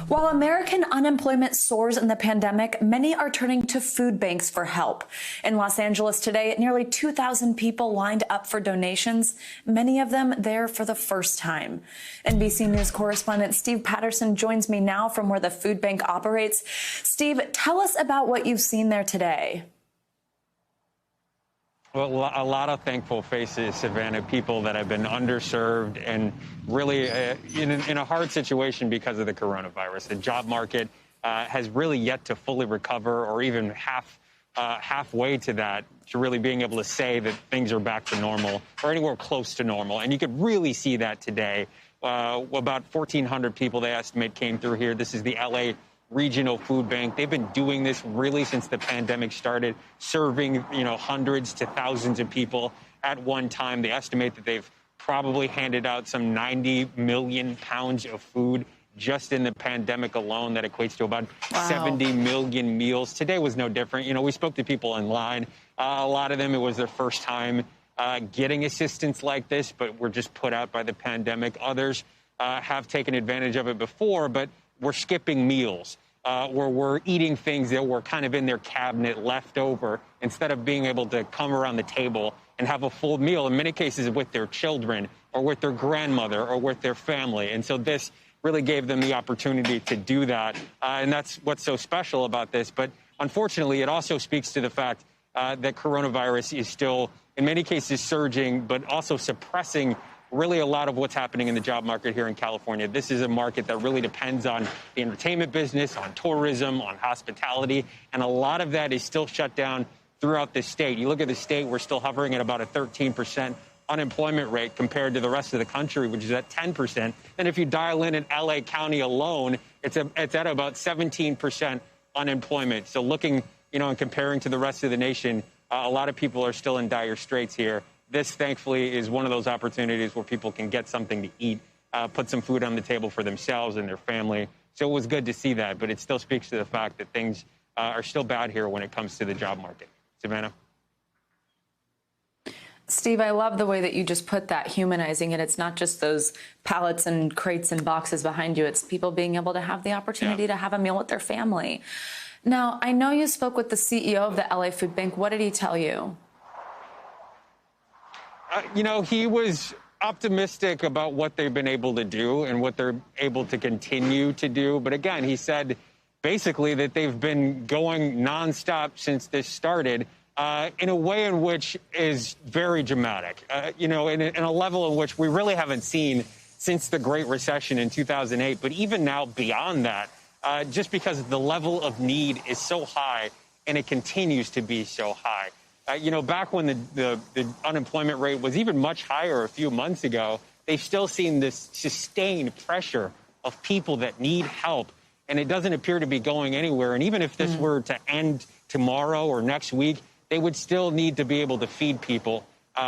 While American unemployment soars in the pandemic, many are turning to food banks for help. In Los Angeles today, nearly 2,000 people lined up for donations, many of them there for the first time. NBC News correspondent Steve Patterson joins me now from where the food bank operates. Steve, tell us about what you've seen there today. Well, a lot of thankful faces, Savannah, people that have been underserved and really in a hard situation because of the coronavirus. The job market has really yet to fully recover or even halfway to that, to really being able to say that things are back to normal or anywhere close to normal. And you could really see that today. About 1,400 people, they estimate, came through here. This is the L.A. Regional Food Bank. They've been doing this really since the pandemic started, serving, hundreds to thousands of people at one time. They estimate that they've probably handed out some 90 million pounds of food just in the pandemic alone. That equates to about 70 million meals. Today was no different. We spoke to people in line. A lot of them, it was their first time getting assistance like this, but were just put out by the pandemic. Others have taken advantage of it before, but we're skipping meals, where we're eating things that were kind of in their cabinet left over instead of being able to come around the table and have a full meal, in many cases with their children or with their grandmother or with their family. And so this really gave them the opportunity to do that. And that's what's so special about this. But unfortunately, it also speaks to the fact that coronavirus is still, in many cases, surging, but also suppressing really a lot of what's happening in the job market here in California. This is a market that really depends on the entertainment business, on tourism, on hospitality, and a lot of that is still shut down throughout the state. You look at the state, we're still hovering at about a 13% unemployment rate compared to the rest of the country, which is at 10%. And if you dial in LA County alone, it's at about 17% unemployment. So looking, and comparing to the rest of the nation, a lot of people are still in dire straits here. This, thankfully, is one of those opportunities where people can get something to eat, put some food on the table for themselves and their family. So it was good to see that, but it still speaks to the fact that things are still bad here when it comes to the job market. Savannah? Steve, I love the way that you just put that, humanizing it. It's not just those pallets and crates and boxes behind you. It's people being able to have the opportunity to have a meal with their family. Now, I know you spoke with the CEO of the LA Food Bank. What did he tell you? He was optimistic about what they've been able to do and what they're able to continue to do. But again, he said basically that they've been going nonstop since this started in a way in which is very dramatic, in a level in which we really haven't seen since the Great Recession in 2008. But even now beyond that, just because the level of need is so high and it continues to be so high. Back when the unemployment rate was even much higher a few months ago, they've still seen this sustained pressure of people that need help, and it doesn't appear to be going anywhere. And even if this were to end tomorrow or next week, they would still need to be able to feed people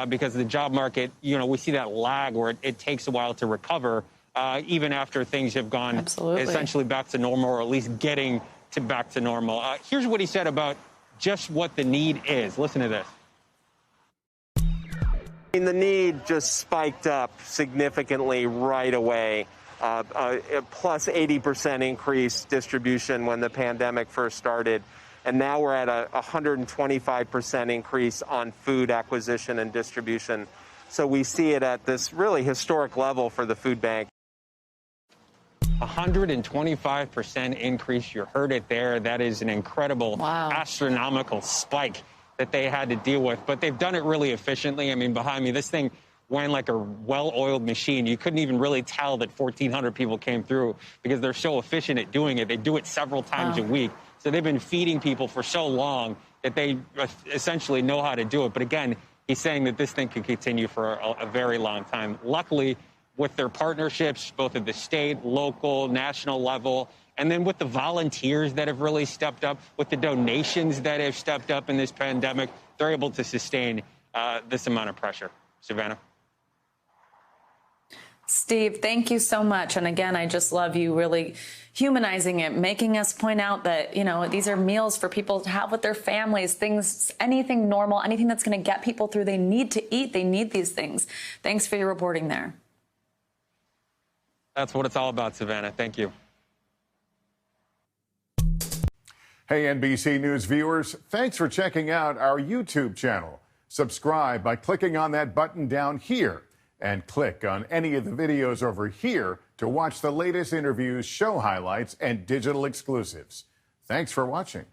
because the job market, we see that lag where it takes a while to recover, even after things have gone essentially back to normal, or at least getting to back to normal. Here's what he said about just what the need is. Listen to this. The need just spiked up significantly right away. Plus 80% increase distribution when the pandemic first started. And now we're at a 125% increase on food acquisition and distribution. So we see it at this really historic level for the food bank. 125% increase. You heard it there. That is an incredible, astronomical spike that they had to deal with. But they've done it really efficiently. I mean, behind me, this thing went like a well-oiled machine. You couldn't even really tell that 1,400 people came through because they're so efficient at doing it. They do it several times a week. So they've been feeding people for so long that they essentially know how to do it. But again, he's saying that this thing could continue for a very long time. Luckily, with their partnerships, both at the state, local, national level, and then with the volunteers that have really stepped up, with the donations that have stepped up in this pandemic, they're able to sustain this amount of pressure. Savannah? Steve, thank you so much. And again, I just love you really humanizing it, making us point out that, these are meals for people to have with their families, things, anything normal, anything that's going to get people through. They need to eat. They need these things. Thanks for your reporting there. That's what it's all about, Savannah. Thank you. Hey, NBC News viewers, thanks for checking out our YouTube channel. Subscribe by clicking on that button down here and click on any of the videos over here to watch the latest interviews, show highlights, and digital exclusives. Thanks for watching.